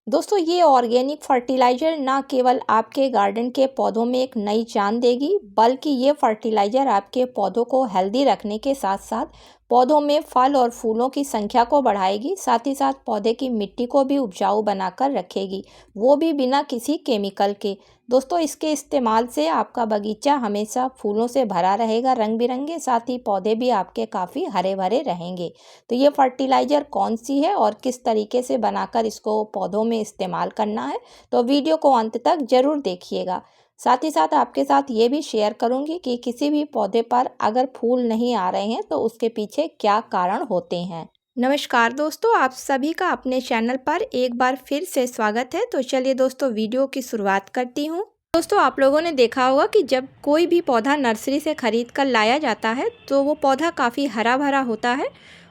दोस्तों ये organic fertiliser ना केवल आपके गार्डन के पौधों में एक नई जान देगी, बल्कि ये फर्टिलाइज़र आपके पौधों को हेल्दी रखने के साथ साथ पौधों में फल और फूलों की संख्या को बढ़ाएगी। साथ ही साथ पौधे की मिट्टी को भी उपजाऊ बनाकर रखेगी, वो भी बिना किसी केमिकल के। दोस्तों इसके इस्तेमाल से आपका बगीचा हमेशा फूलों से भरा रहेगा रंग बिरंगे, साथ ही पौधे भी आपके काफ़ी हरे भरे रहेंगे। तो ये फर्टिलाइज़र कौन सी है और किस तरीके से बनाकर इसको पौधों में इस्तेमाल करना है, तो वीडियो को अंत तक ज़रूर देखिएगा। साथ ही साथ आपके साथ ये भी शेयर करूंगी कि किसी भी पौधे पर अगर फूल नहीं आ रहे हैं तो उसके पीछे क्या कारण होते हैं। नमस्कार दोस्तों, आप सभी का अपने चैनल पर एक बार फिर से स्वागत है। तो चलिए दोस्तों वीडियो की शुरुआत करती हूँ। दोस्तों आप लोगों ने देखा होगा कि जब कोई भी पौधा नर्सरी से खरीद कर लाया जाता है तो वो पौधा काफ़ी हरा भरा होता है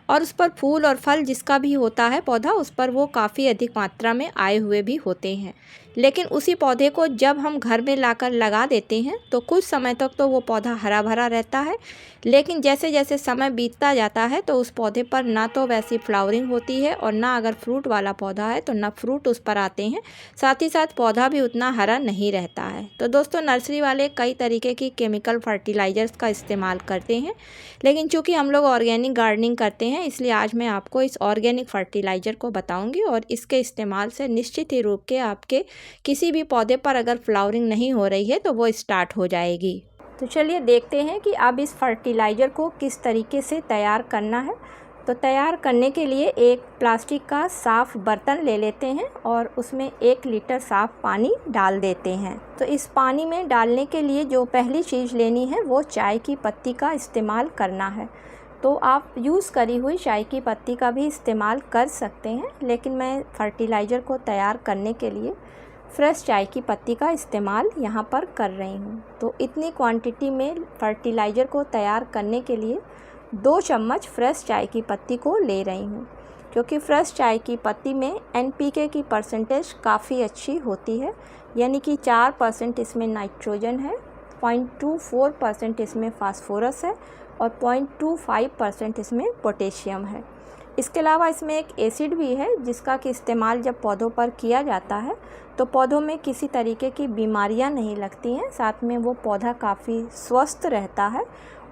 और उस पर फूल और फल जिसका भी होता है पौधा, उस पर वो काफ़ी अधिक मात्रा में आए हुए भी होते हैं। लेकिन उसी पौधे को जब हम घर में लाकर लगा देते हैं तो कुछ समय तक तो वो पौधा हरा भरा रहता है, लेकिन जैसे जैसे समय बीतता जाता है तो उस पौधे पर ना तो वैसी फ्लावरिंग होती है और ना अगर फ्रूट वाला पौधा है तो ना फ्रूट उस पर आते हैं। साथ ही साथ पौधा भी उतना हरा नहीं रहता है। तो दोस्तों नर्सरी वाले कई तरीके की केमिकल फर्टिलाइज़र्स का इस्तेमाल करते हैं, लेकिन चूँकि हम लोग ऑर्गेनिक गार्डनिंग करते हैं इसलिए आज मैं आपको इस ऑर्गेनिक फर्टिलाइज़र को बताऊँगी और इसके इस्तेमाल से निश्चित ही रूप के आपके किसी भी पौधे पर अगर फ्लावरिंग नहीं हो रही है तो वो स्टार्ट हो जाएगी। तो चलिए देखते हैं कि अब इस फर्टिलाइज़र को किस तरीके से तैयार करना है। तो तैयार करने के लिए एक प्लास्टिक का साफ़ बर्तन ले लेते हैं और उसमें 1 लीटर साफ़ पानी डाल देते हैं। तो इस पानी में डालने के लिए जो पहली चीज़ लेनी है वो चाय की पत्ती का इस्तेमाल करना है। तो आप यूज़ करी हुई चाय की पत्ती का भी इस्तेमाल कर सकते हैं, लेकिन मैं फर्टिलाइज़र को तैयार करने के लिए फ्रेश चाय की पत्ती का इस्तेमाल यहाँ पर कर रही हूँ। तो इतनी क्वांटिटी में फर्टिलाइज़र को तैयार करने के लिए 2 चम्मच फ्रेश चाय की पत्ती को ले रही हूँ, क्योंकि फ्रेश चाय की पत्ती में NPK की परसेंटेज काफ़ी अच्छी होती है, यानी कि 4% इसमें नाइट्रोजन है, 0.24% इसमें फास्फोरस है और 0.25% इसमें पोटेशियम है। इसके अलावा इसमें एक एसिड भी है जिसका कि इस्तेमाल जब पौधों पर किया जाता है तो पौधों में किसी तरीके की बीमारियां नहीं लगती हैं, साथ में वो पौधा काफ़ी स्वस्थ रहता है।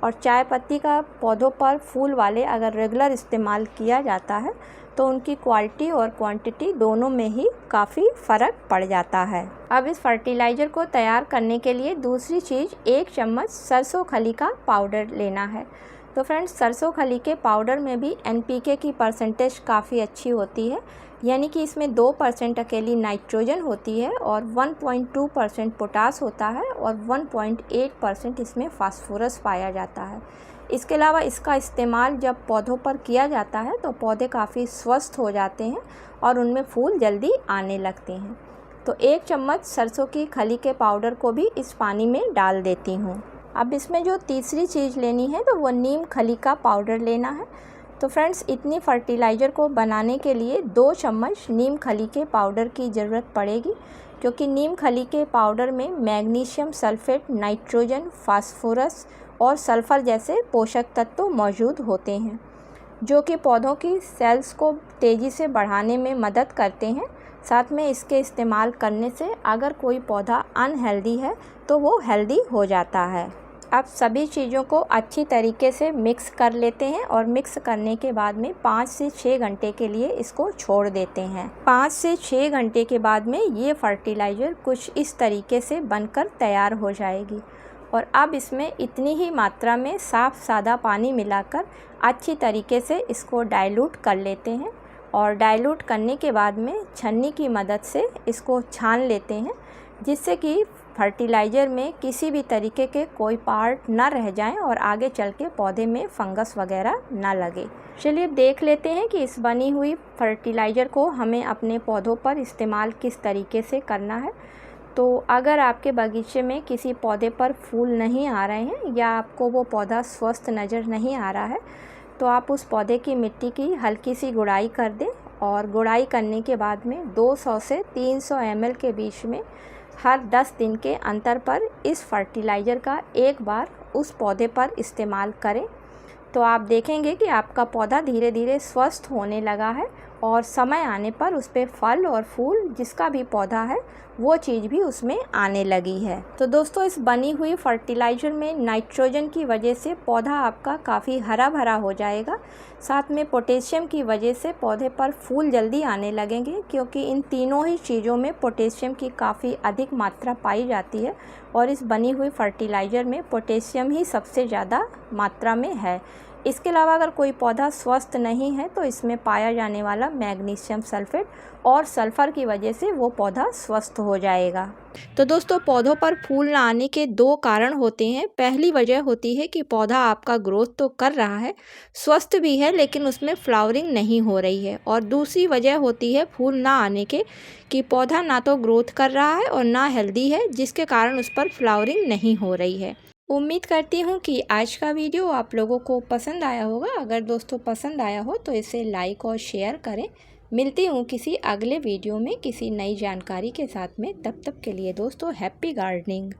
और चाय पत्ती का पौधों पर फूल वाले अगर रेगुलर इस्तेमाल किया जाता है तो उनकी क्वालिटी और क्वांटिटी दोनों में ही काफ़ी फ़र्क पड़ जाता है। अब इस फर्टिलाइज़र को तैयार करने के लिए दूसरी चीज़ 1 चम्मच सरसों खली का पाउडर लेना है। तो फ्रेंड्स सरसों खली के पाउडर में भी NPK की परसेंटेज काफ़ी अच्छी होती है, यानी कि इसमें 2% अकेली नाइट्रोजन होती है और 1.2% पोटास होता है और 1.8% इसमें फास्फोरस पाया जाता है। इसके अलावा इसका इस्तेमाल जब पौधों पर किया जाता है तो पौधे काफ़ी स्वस्थ हो जाते हैं और उनमें फूल जल्दी आने लगते हैं। तो 1 चम्मच सरसों की खली के पाउडर को भी इस पानी में डाल देती हूँ। अब इसमें जो तीसरी चीज़ लेनी है तो वो नीम खली का पाउडर लेना है। तो फ्रेंड्स इतनी फर्टिलाइज़र को बनाने के लिए 2 चम्मच नीम खली के पाउडर की ज़रूरत पड़ेगी, क्योंकि नीम खली के पाउडर में मैग्नीशियम सल्फेट, नाइट्रोजन, फास्फोरस और सल्फ़र जैसे पोषक तत्व मौजूद होते हैं, जो कि पौधों की सेल्स को तेज़ी से बढ़ाने में मदद करते हैं। साथ में इसके इस्तेमाल करने से अगर कोई पौधा अनहेल्दी है तो वो हेल्दी हो जाता है। अब सभी चीज़ों को अच्छी तरीके से मिक्स कर लेते हैं और मिक्स करने के बाद में 5 से 6 घंटे के लिए इसको छोड़ देते हैं। 5 से 6 घंटे के बाद में ये फर्टिलाइज़र कुछ इस तरीके से बनकर तैयार हो जाएगी और अब इसमें इतनी ही मात्रा में साफ़ सादा पानी मिलाकर अच्छी तरीके से इसको डाइल्यूट कर लेते हैं और डाइल्यूट करने के बाद में छन्नी की मदद से इसको छान लेते हैं, जिससे कि फर्टिलाइज़र में किसी भी तरीके के कोई पार्ट ना रह जाएं और आगे चल के पौधे में फंगस वगैरह ना लगे। चलिए देख लेते हैं कि इस बनी हुई फर्टिलाइज़र को हमें अपने पौधों पर इस्तेमाल किस तरीके से करना है। तो अगर आपके बगीचे में किसी पौधे पर फूल नहीं आ रहे हैं या आपको वो पौधा स्वस्थ नज़र नहीं आ रहा है तो आप उस पौधे की मिट्टी की हल्की सी गुड़ाई कर दें और गुड़ाई करने के बाद में 200 से 300 ml के बीच में हर 10 दिन के अंतर पर इस फर्टिलाइज़र का एक बार उस पौधे पर इस्तेमाल करें। तो आप देखेंगे कि आपका पौधा धीरे धीरे स्वस्थ होने लगा है और समय आने पर उस पर फल और फूल जिसका भी पौधा है वो चीज़ भी उसमें आने लगी है। तो दोस्तों इस बनी हुई फर्टिलाइज़र में नाइट्रोजन की वजह से पौधा आपका काफ़ी हरा भरा हो जाएगा। साथ में पोटेशियम की वजह से पौधे पर फूल जल्दी आने लगेंगे, क्योंकि इन तीनों ही चीज़ों में पोटेशियम की काफ़ी अधिक मात्रा पाई जाती है और इस बनी हुई फर्टिलाइज़र में पोटेशियम ही सबसे ज़्यादा मात्रा में है। इसके अलावा अगर कोई पौधा स्वस्थ नहीं है तो इसमें पाया जाने वाला मैग्नीशियम सल्फेट और सल्फ़र की वजह से वो पौधा स्वस्थ हो जाएगा। तो दोस्तों पौधों पर फूल ना आने के दो कारण होते हैं। पहली वजह होती है कि पौधा आपका ग्रोथ तो कर रहा है, स्वस्थ भी है, लेकिन उसमें फ्लावरिंग नहीं हो रही है। और दूसरी वजह होती है फूल ना आने के कि पौधा ना तो ग्रोथ कर रहा है और ना हेल्दी है, जिसके कारण उस पर फ्लावरिंग नहीं हो रही है। उम्मीद करती हूँ कि आज का वीडियो आप लोगों को पसंद आया होगा। अगर दोस्तों पसंद आया हो तो इसे लाइक और शेयर करें। मिलती हूँ किसी अगले वीडियो में किसी नई जानकारी के साथ में। तब तक के लिए दोस्तों हैप्पी गार्डनिंग।